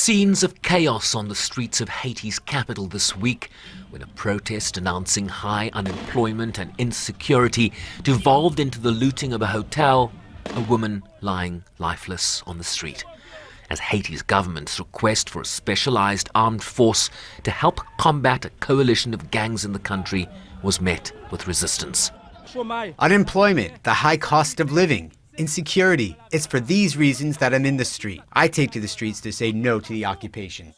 Scenes of chaos on the streets of Haiti's capital this week when a protest announcing high unemployment and insecurity devolved into the looting of a hotel, a woman lying lifeless on the street. As Haiti's government's request for a specialized armed force to help combat a coalition of gangs in the country was met with resistance. Unemployment, the high cost of living, insecurity. It's for these reasons that I'm in the street. I take to the streets to say no to the occupation.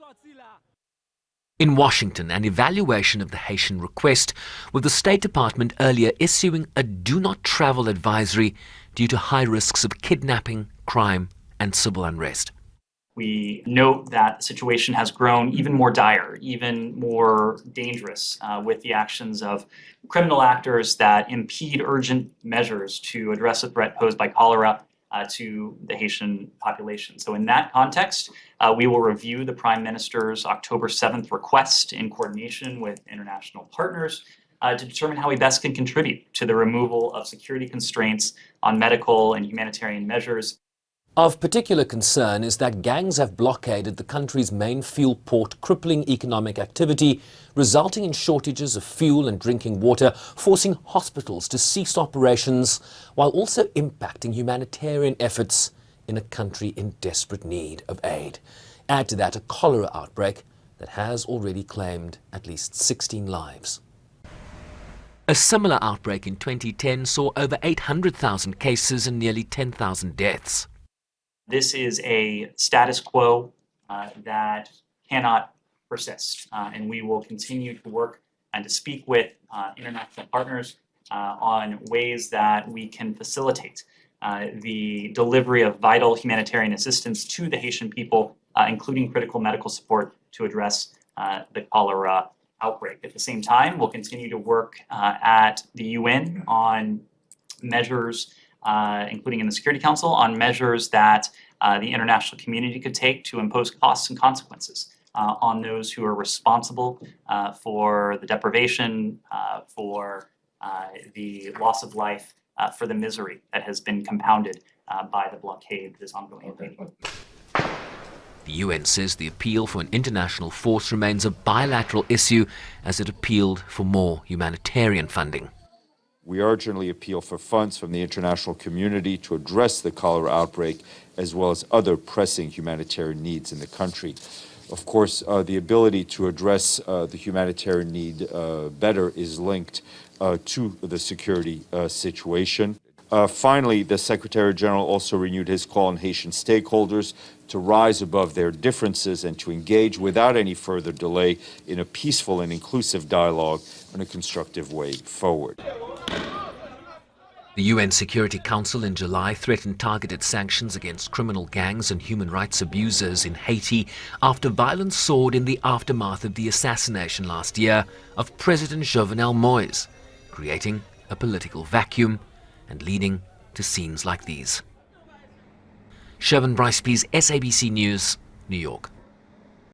In Washington, an evaluation of the Haitian request, with the State Department earlier issuing a do-not-travel advisory due to high risks of kidnapping, crime and civil unrest. We note that the situation has grown even more dire, even more dangerous with the actions of criminal actors that impede urgent measures to address the threat posed by cholera to the Haitian population. So in that context, we will review the Prime Minister's October 7th request in coordination with international partners to determine how we best can contribute to the removal of security constraints on medical and humanitarian measures. Of particular concern is that gangs have blockaded the country's main fuel port, crippling economic activity, resulting in shortages of fuel and drinking water, forcing hospitals to cease operations, while also impacting humanitarian efforts in a country in desperate need of aid. Add to that a cholera outbreak that has already claimed at least 16 lives. A similar outbreak in 2010 saw over 800,000 cases and nearly 10,000 deaths. This is a status quo that cannot persist, and we will continue to work and to speak with international partners on ways that we can facilitate the delivery of vital humanitarian assistance to the Haitian people, including critical medical support to address the cholera outbreak. At the same time, we'll continue to work at the UN on measures including in the Security Council, on measures that the international community could take to impose costs and consequences on those who are responsible for the deprivation, for the loss of life, for the misery that has been compounded by the blockade that is ongoing in Haiti. The UN says the appeal for an international force remains a bilateral issue as it appealed for more humanitarian funding. We urgently appeal for funds from the international community to address the cholera outbreak, as well as other pressing humanitarian needs in the country. Of course, the ability to address the humanitarian need better is linked to the security situation. Finally, the Secretary General also renewed his call on Haitian stakeholders to rise above their differences and to engage without any further delay in a peaceful and inclusive dialogue in a constructive way forward. The UN Security Council in July threatened targeted sanctions against criminal gangs and human rights abusers in Haiti after violence soared in the aftermath of the assassination last year of President Jovenel Moïse, creating a political vacuum and leading to scenes like these. Shervin Bryce-Pease, SABC News, New York.